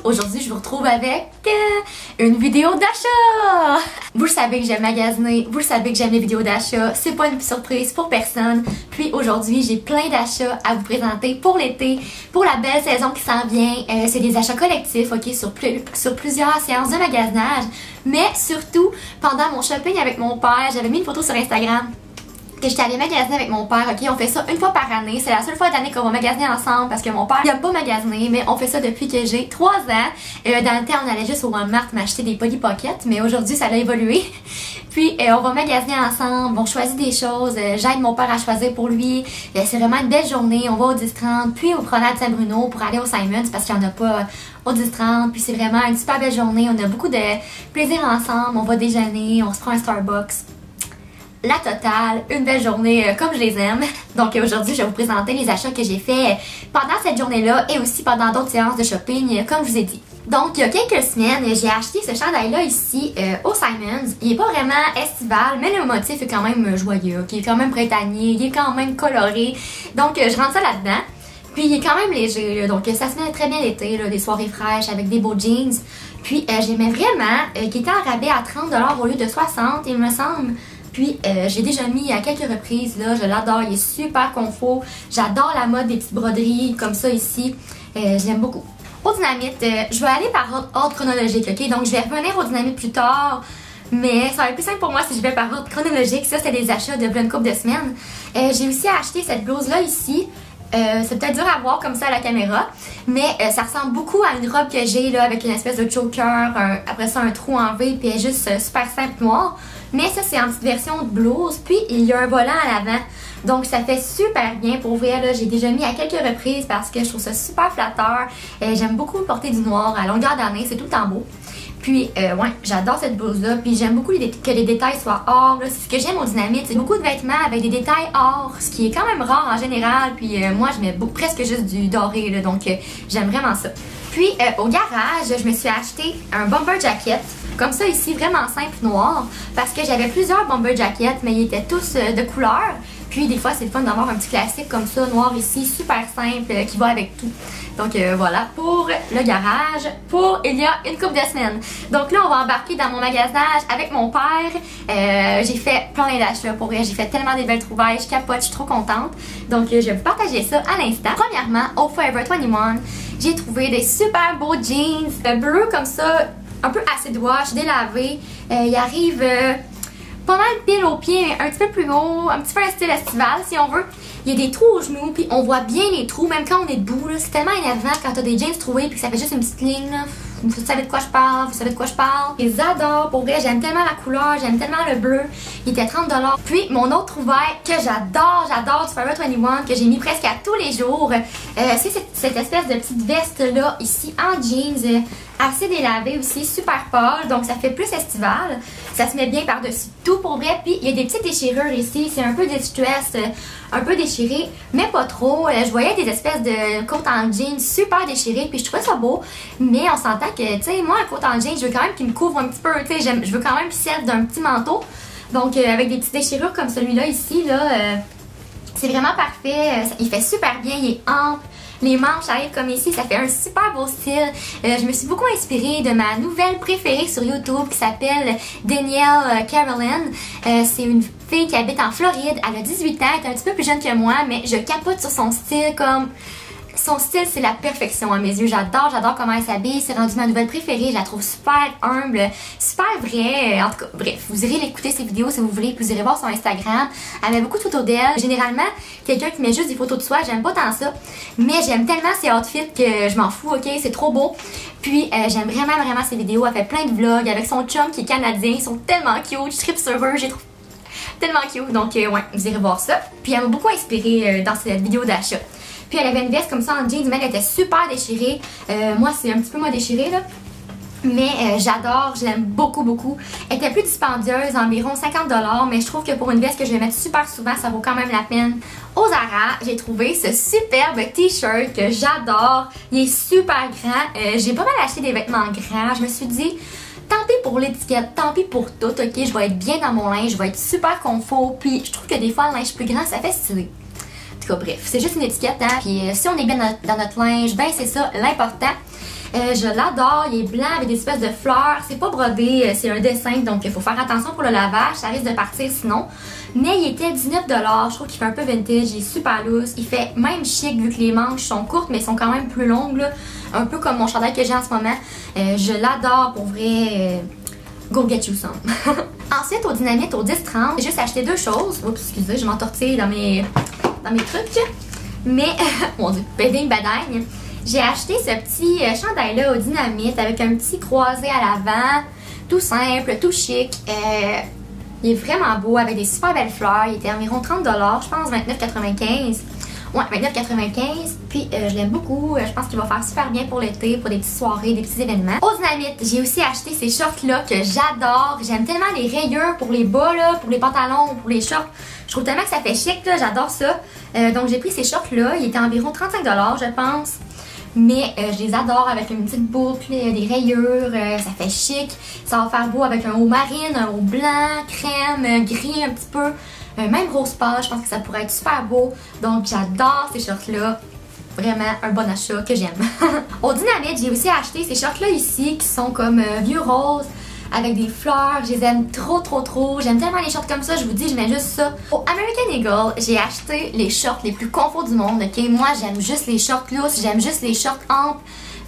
Aujourd'hui, je vous retrouve avec une vidéo d'achat! Vous le savez que j'aime magasiner, vous le savez que j'aime les vidéos d'achat, c'est pas une surprise pour personne. Puis aujourd'hui, j'ai plein d'achats à vous présenter pour l'été, pour la belle saison qui s'en vient. C'est des achats collectifs, ok, sur plusieurs séances de magasinage. Mais surtout, pendant mon shopping avec mon père, j'avais mis une photo sur Instagram que j'étais allée magasiner avec mon père, ok, on fait ça une fois par année, c'est la seule fois d'année qu'on va magasiner ensemble parce que mon père il aime pas magasiner, mais on fait ça depuis que j'ai 3 ans. Dans le temps on allait juste au Walmart m'acheter des Polly Pocket, mais aujourd'hui ça a évolué. Puis on va magasiner ensemble, on choisit des choses, j'aide mon père à choisir pour lui, c'est vraiment une belle journée, on va au 10-30, puis au Promenade Saint-Bruno pour aller au Simons parce qu'il n'y en a pas au 10-30, puis c'est vraiment une super belle journée, on a beaucoup de plaisir ensemble, on va déjeuner, on se prend un Starbucks. La totale, une belle journée comme je les aime. Donc aujourd'hui, je vais vous présenter les achats que j'ai fait pendant cette journée-là et aussi pendant d'autres séances de shopping, comme je vous ai dit. Donc il y a quelques semaines, j'ai acheté ce chandail-là ici au Simons. Il est pas vraiment estival, mais le motif est quand même joyeux, il est quand même printanier, il est quand même coloré. Donc je rentre ça là-dedans. Puis il est quand même léger, là, donc ça se met très bien l'été, des soirées fraîches avec des beaux jeans. Puis j'aimais vraiment qu'il était en rabais à 30$ au lieu de 60$, il me semble. Puis j'ai déjà mis à quelques reprises, là, je l'adore, il est super confort. J'adore la mode des petites broderies comme ça ici, j'aime beaucoup. Au Dynamite, je vais aller par ordre chronologique, ok? Donc je vais revenir au Dynamite plus tard, mais ça va être plus simple pour moi si je vais par ordre chronologique. Ça c'est des achats de une couple de semaines. J'ai aussi acheté cette blouse-là ici. C'est peut-être dur à voir comme ça à la caméra, mais ça ressemble beaucoup à une robe que j'ai là avec une espèce de choker, après ça un trou en V, puis elle est juste super simple noire. Mais ça c'est en petite version de blouse, puis il y a un volant à l'avant, donc ça fait super bien pour vrai là. J'ai déjà mis à quelques reprises parce que je trouve ça super flatteur. J'aime beaucoup porter du noir à longueur d'année, c'est tout le temps beau. Puis, ouais, j'adore cette blouse-là. Puis, j'aime beaucoup que les détails soient or. C'est ce que j'aime au Dynamite. C'est beaucoup de vêtements avec des détails or, ce qui est quand même rare en général. Puis, moi, je mets presque juste du doré, là, donc j'aime vraiment ça. Puis, au garage, je me suis acheté un bomber jacket. Comme ça ici, vraiment simple, noir. Parce que j'avais plusieurs bomber jackets, mais ils étaient tous de couleur. Puis, des fois, c'est le fun d'avoir un petit classique comme ça, noir ici, super simple, qui va avec tout. Donc voilà, pour le garage, pour il y a une couple de semaines. Donc là, on va embarquer dans mon magasinage avec mon père. J'ai fait plein d'achats pour vrai. J'ai fait tellement des belles trouvailles. Je capote, je suis trop contente. Donc je vais vous partager ça à l'instant. Premièrement, au Forever 21, j'ai trouvé des super beaux jeans bleus comme ça, un peu acid wash, délavés. Il arrive pas mal pile au pied, mais un petit peu plus haut, un petit peu un style estival si on veut. Il y a des trous aux genoux, puis on voit bien les trous, même quand on est debout. C'est tellement énervant quand t'as des jeans troués, puis que ça fait juste une petite ligne. Là. Vous savez de quoi je parle, vous savez de quoi je parle. Je les adore, pour vrai, j'aime tellement la couleur, j'aime tellement le bleu. Il était 30$. Puis mon autre trouvaille que j'adore du Forever 21, que j'ai mis presque à tous les jours, c'est cette espèce de petite veste-là, ici, en jeans. Assez délavé aussi, super pâle, donc ça fait plus estival. Ça se met bien par-dessus tout pour vrai. Puis il y a des petites déchirures ici, c'est un peu distress, un peu déchiré, mais pas trop. Je voyais des espèces de côtes en jeans super déchirées, puis je trouvais ça beau. Mais on s'entend que, tu sais, moi, un côte en jeans, je veux quand même qu'il me couvre un petit peu, tu sais, je veux quand même qu'il serve d'un petit manteau. Donc avec des petites déchirures comme celui-là ici, là, c'est vraiment parfait. Il fait super bien, il est ample. Les manches arrivent comme ici, ça fait un super beau style. Je me suis beaucoup inspirée de ma nouvelle préférée sur YouTube qui s'appelle Danielle Caroline. C'est une fille qui habite en Floride, elle a 18 ans, elle est un petit peu plus jeune que moi, mais je capote sur son style comme... Son style, c'est la perfection à mes yeux. J'adore comment elle s'habille. C'est rendu ma nouvelle préférée. Je la trouve super humble, super vraie. En tout cas, bref, vous irez l'écouter ses vidéos si vous voulez. Vous irez voir son Instagram. Elle met beaucoup de photos d'elle. Généralement, quelqu'un qui met juste des photos de soi, j'aime pas tant ça. Mais j'aime tellement ses outfits que je m'en fous, ok? C'est trop beau. Puis, j'aime vraiment ses vidéos. Elle fait plein de vlogs avec son chum qui est canadien. Ils sont tellement cute. Je tripe sur eux. J'ai trouvé tellement cute. Donc, ouais, vous irez voir ça. Puis, elle m'a beaucoup inspirée dans cette vidéo d'achat. Puis elle avait une veste comme ça en jeans, mais elle était super déchirée. Moi, c'est un petit peu moins déchiré là. Mais j'adore, je l'aime beaucoup. Elle était plus dispendieuse, environ 50$, mais je trouve que pour une veste que je vais mettre super souvent, ça vaut quand même la peine. Au Zara, j'ai trouvé ce superbe t-shirt que j'adore. Il est super grand. J'ai pas mal acheté des vêtements grands. Je me suis dit... Tant pis pour l'étiquette, tant pis pour tout, ok? Je vais être bien dans mon linge, je vais être super confort. Puis je trouve que des fois, le linge plus grand, ça fait stylé. En tout cas, bref, c'est juste une étiquette, hein? Puis si on est bien dans notre linge, ben c'est ça l'important. Je l'adore, il est blanc avec des espèces de fleurs. C'est pas brodé, c'est un dessin, donc il faut faire attention pour le lavage, ça risque de partir sinon. Mais il était 19 $, je trouve qu'il fait un peu vintage, il est super loose. Il fait même chic vu que les manches sont courtes mais sont quand même plus longues là. Un peu comme mon chandail que j'ai en ce moment. Je l'adore pour vrai. Go get you some. Ensuite, au Dynamite, au 10-30, j'ai juste acheté deux choses. Oups, excusez, je m'entortille dans mes trucs. Mais, mon dieu, beding badagne. J'ai acheté ce petit chandail-là au Dynamite avec un petit croisé à l'avant. Tout simple, tout chic. Il est vraiment beau avec des super belles fleurs. Il était environ 30 $, je pense 29,95 $. Ouais, 29,95 $. Puis je l'aime beaucoup. Je pense qu'il va faire super bien pour l'été, pour des petites soirées, des petits événements. Au Dynamite, j'ai aussi acheté ces shorts-là que j'adore. J'aime tellement les rayures pour les bas, là, pour les pantalons, pour les shorts. Je trouve tellement que ça fait chic, là. J'adore ça. Donc j'ai pris ces shorts-là. Ils étaient environ 35 $, je pense. Mais je les adore avec une petite boucle, des rayures, ça fait chic. Ça va faire beau avec un haut marine, un haut blanc, crème, gris un petit peu. Même rose pâle, je pense que ça pourrait être super beau. Donc j'adore ces shorts-là. Vraiment un bon achat que j'aime. Au Dynamite, j'ai aussi acheté ces shorts-là ici qui sont comme vieux rose avec des fleurs. Je les aime trop. J'aime tellement les shorts comme ça, je vous dis, je mets juste ça. Au American Eagle, j'ai acheté les shorts les plus confort du monde, ok? Moi, j'aime juste les shorts loose, j'aime juste les shorts amples.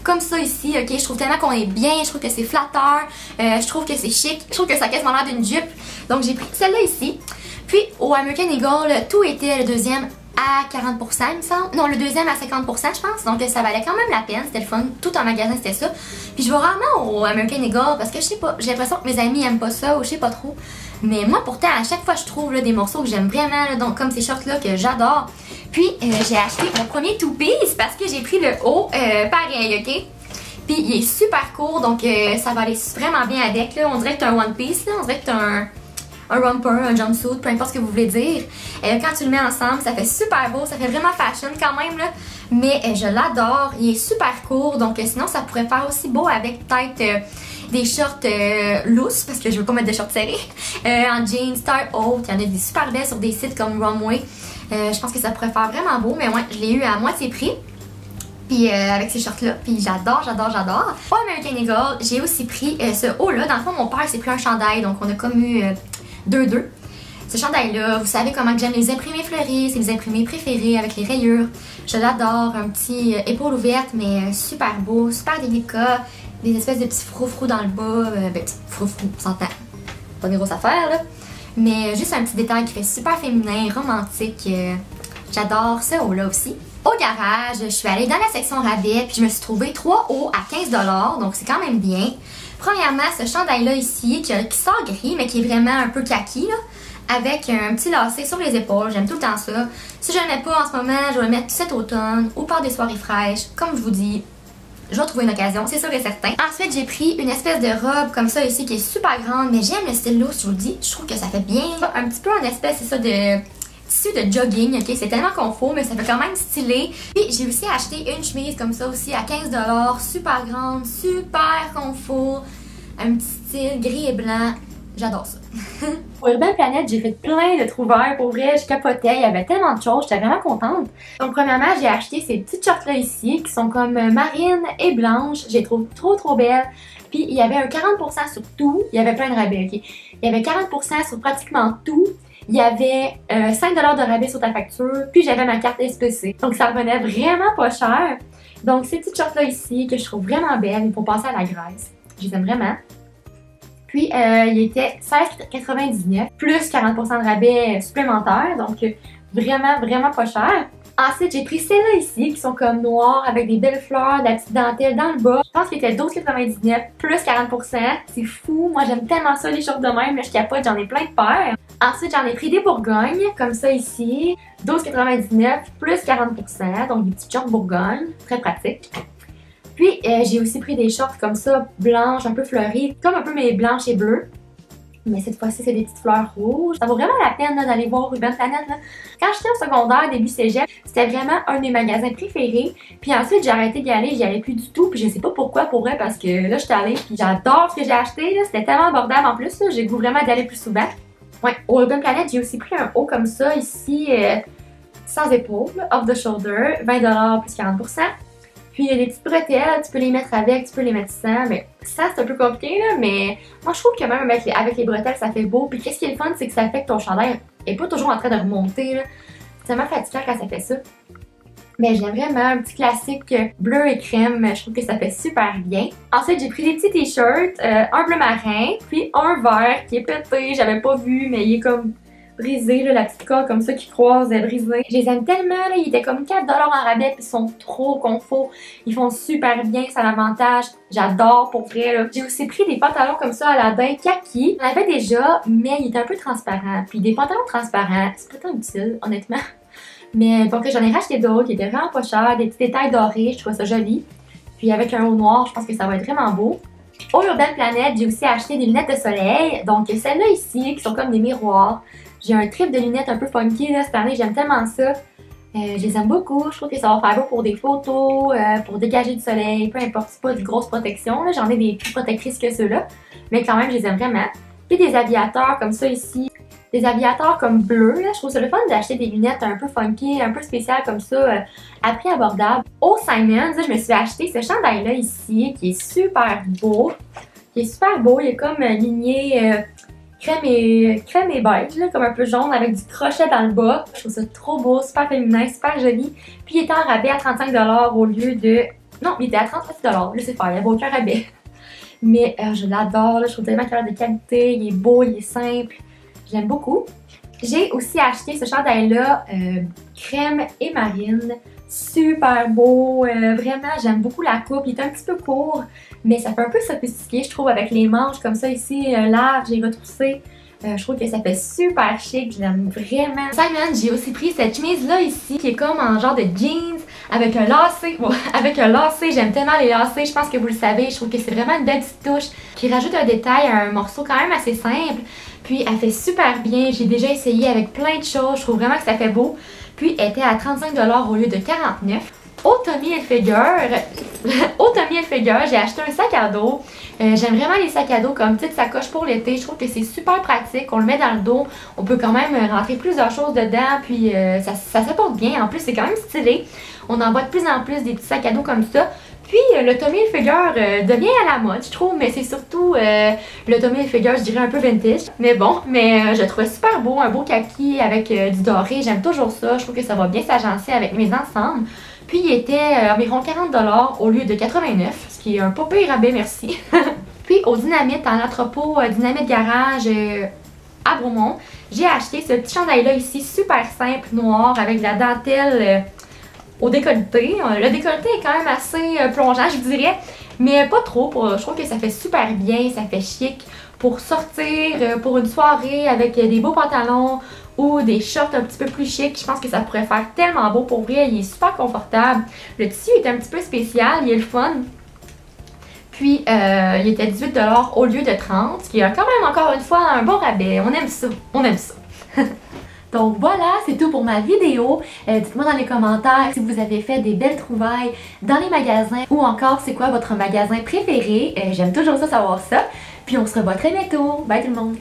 Comme ça ici, ok? Je trouve tellement qu'on est bien, je trouve que c'est flatteur, je trouve que c'est chic, je trouve que ça a quasiment l'air d'une jupe. Donc j'ai pris celle-là ici. Puis au American Eagle, tout était le deuxième à 40%, il me semble. Non, le deuxième à 50%, je pense. Donc ça valait quand même la peine, c'était le fun. Tout en magasin, c'était ça. Puis je vais rarement au American Eagle parce que je sais pas, j'ai l'impression que mes amis aiment pas ça ou je sais pas trop. Mais moi, pourtant, à chaque fois, je trouve là, des morceaux que j'aime vraiment, là, donc comme ces shorts-là que j'adore. Puis j'ai acheté mon premier two-piece parce que j'ai pris le haut pareil, ok? Puis il est super court, donc ça va aller vraiment bien avec. Là. On dirait que t'as un one-piece, là. On dirait que t'as un romper, un jumpsuit, peu importe ce que vous voulez dire. Quand tu le mets ensemble, ça fait super beau, ça fait vraiment fashion quand même là. Mais je l'adore, il est super court, donc sinon ça pourrait faire aussi beau avec peut-être des shorts loose, parce que je veux pas mettre de shorts serrés. En jeans, taille haute, il y en a des super belles sur des sites comme Runway. Je pense que ça pourrait faire vraiment beau, mais ouais, je l'ai eu à moitié prix. Puis avec ces shorts-là, puis j'adore. Au American Eagle, j'ai aussi pris ce haut-là. Dans le fond, mon père s'est pris un chandail, donc on a comme eu 2-2. Ce chandail-là, vous savez comment que j'aime les imprimés fleuris, c'est mes imprimés préférés avec les rayures. Je l'adore, un petit épaule ouverte, mais super beau, super délicat. Des espèces de petits froufrous dans le bas, ben froufrous, on s'entend. Pas des grosses affaires là. Mais juste un petit détail qui fait super féminin, romantique. J'adore ce haut-là aussi. Au garage, je suis allée dans la section rabais, puis je me suis trouvé 3 hauts à 15 $, donc c'est quand même bien. Premièrement, ce chandail-là ici, qui sort gris, mais qui est vraiment un peu kaki, là, avec un petit lacet sur les épaules. J'aime tout le temps ça. Si je ne le mets pas en ce moment, je vais le mettre cet automne ou par des soirées fraîches. Comme je vous dis, je vais trouver une occasion, c'est sûr et certain. Ensuite, j'ai pris une espèce de robe comme ça ici, qui est super grande, mais j'aime le style loose, je vous le dis. Je trouve que ça fait bien. Un petit peu en espèce, c'est ça, de tissu de jogging, ok? C'est tellement confort, mais ça fait quand même stylé. Puis j'ai aussi acheté une chemise comme ça aussi à 15 $, super grande, super confort. Un petit style gris et blanc. J'adore ça. Pour Urban Planet, j'ai fait plein de trouvailles. Pour vrai, je capotais. Il y avait tellement de choses. J'étais vraiment contente. Donc, premièrement, j'ai acheté ces petites shorts-là ici qui sont comme marine et blanche. Je les trouve trop belles. Puis, il y avait un 40% sur tout. Il y avait plein de rabais, ok? Il y avait 40% sur pratiquement tout. Il y avait 5 $ de rabais sur ta facture. Puis, j'avais ma carte SPC. Donc, ça revenait vraiment pas cher. Donc, ces petites shorts-là ici que je trouve vraiment belles pour passer à la graisse. Je les aime vraiment. Puis, il était 16,99 plus 40% de rabais supplémentaire. Donc, vraiment pas cher. Ensuite, j'ai pris celles-là ici qui sont comme noires avec des belles fleurs, de la petite dentelle dans le bas. Je pense qu'il était 12,99 plus 40%. C'est fou. Moi, j'aime tellement ça, les shorts de même. Là, je capote, j'en ai plein de paires. Ensuite, j'en ai pris des Bourgognes, comme ça ici. 12,99 plus 40%. Donc, des petites shorts Bourgogne. Très pratique. Puis, j'ai aussi pris des shorts comme ça, blanches, un peu fleuries, comme un peu mes blanches et bleues. Mais cette fois-ci, c'est des petites fleurs rouges. Ça vaut vraiment la peine d'aller voir Urban Planet. Là. Quand j'étais au secondaire, début cégep, c'était vraiment un de mes magasins préférés. Puis ensuite, j'ai arrêté d'y aller, j'y allais plus du tout. Puis je sais pas pourquoi, pour vrai, parce que là, j'étais allée. Puis j'adore ce que j'ai acheté. C'était tellement abordable en plus. J'ai le goût vraiment d'y aller plus souvent. Ouais, au Urban Planet, j'ai aussi pris un haut comme ça, ici, sans épaule, off the shoulder, 20 $ plus 40%. Puis il y a des petites bretelles, tu peux les mettre avec, tu peux les mettre sans, mais ça c'est un peu compliqué là, mais moi je trouve que même avec les bretelles ça fait beau. Puis qu'est-ce qui est le fun, c'est que ça fait que ton chandail est pas toujours en train de remonter là. C'est tellement fatigant quand ça fait ça. Mais j'aime vraiment un petit classique bleu et crème, je trouve que ça fait super bien. Ensuite, j'ai pris des petits t-shirts, un bleu marin, puis un vert qui est pété, j'avais pas vu, mais il est comme brisé, là, la petite colle comme ça qui croise est brisée. Je les aime tellement, là, ils étaient comme 4$ en rabais, puis ils sont trop confort. Ils font super bien, c'est un avantage. J'adore pour vrai, là. J'ai aussi pris des pantalons comme ça à la bain kaki. J'en avais déjà, mais ils étaient un peu transparents. Puis des pantalons transparents, c'est pas tant utile, honnêtement. Mais donc j'en ai racheté d'autres qui étaient vraiment pas chers, des petits détails dorés, je trouve ça joli. Puis avec un haut noir, je pense que ça va être vraiment beau. Au Urban Planet, j'ai aussi acheté des lunettes de soleil. Donc celles-là ici, qui sont comme des miroirs. J'ai un trip de lunettes un peu funky là, cette année, j'aime tellement ça. Je les aime beaucoup, je trouve que ça va faire beau pour des photos, pour dégager du soleil, peu importe, c'est pas de grosse protection. J'en ai des plus protectrices que ceux-là, mais quand même, je les aime vraiment. Puis des aviateurs comme ça ici. Des aviateurs comme bleu, là, je trouve ça le fun d'acheter des lunettes un peu funky, un peu spéciales comme ça, à prix abordable. Au Simons, je me suis acheté ce chandail-là ici, qui est super beau. Il est comme ligné crème et beige, là, comme un peu jaune avec du crochet dans le bas. Je trouve ça trop beau, super féminin, super joli. Puis il était en rabais à 35$ au lieu de... Non, il était à 38$, je sais pas, il n'y avait aucun rabais. Mais je l'adore, je trouve tellement qu'il a de qualité, il est beau, il est simple. J'aime beaucoup. J'ai aussi acheté ce chandail-là, crème et marine. Super beau, vraiment j'aime beaucoup la coupe. Il est un petit peu court, mais ça fait un peu sophistiqué, je trouve, avec les manches comme ça ici, larges et retroussées. Je trouve que ça fait super chic, je l'aime vraiment. Simon, j'ai aussi pris cette chemise-là ici, qui est comme en genre de jeans, avec un lacet. Bon, avec un lacet, j'aime tellement les lacets, je pense que vous le savez. Je trouve que c'est vraiment une belle petite touche qui rajoute un détail à un morceau quand même assez simple. Puis elle fait super bien, j'ai déjà essayé avec plein de choses, je trouve vraiment que ça fait beau. Puis elle était à 35$ au lieu de 49$. Au Tommy Hilfiger, j'ai acheté un sac à dos. J'aime vraiment les sacs à dos comme petite sacoche pour l'été. Je trouve que c'est super pratique. On le met dans le dos. On peut quand même rentrer plusieurs choses dedans. Puis ça se porte bien. En plus, c'est quand même stylé. On en voit de plus en plus des petits sacs à dos comme ça. Puis le Tommy Hilfiger devient à la mode, je trouve, mais c'est surtout le Tommy Hilfiger, je dirais un peu vintage. Mais bon, je le trouvais super beau, un beau kaki avec du doré, j'aime toujours ça, je trouve que ça va bien s'agencer avec mes ensembles. Puis il était environ 40$ au lieu de 89$, ce qui est un pas pire rabais, merci. Puis au Dynamite, en entrepôt Dynamite Garage à Bromont, j'ai acheté ce petit chandail-là ici, super simple, noir, avec de la dentelle au décolleté. Le décolleté est quand même assez plongeant, je dirais, mais pas trop. Je trouve que ça fait super bien, ça fait chic pour sortir, pour une soirée avec des beaux pantalons ou des shorts un petit peu plus chic. Je pense que ça pourrait faire tellement beau pour vrai. Il est super confortable. Le tissu est un petit peu spécial, il est le fun. Puis, il était 18$ au lieu de 30$, ce qui est quand même encore une fois un bon rabais. On aime ça, on aime ça. Donc voilà, c'est tout pour ma vidéo. Dites-moi dans les commentaires si vous avez fait des belles trouvailles dans les magasins ou encore c'est quoi votre magasin préféré. J'aime toujours ça savoir ça. Puis on se revoit très bientôt. Bye tout le monde!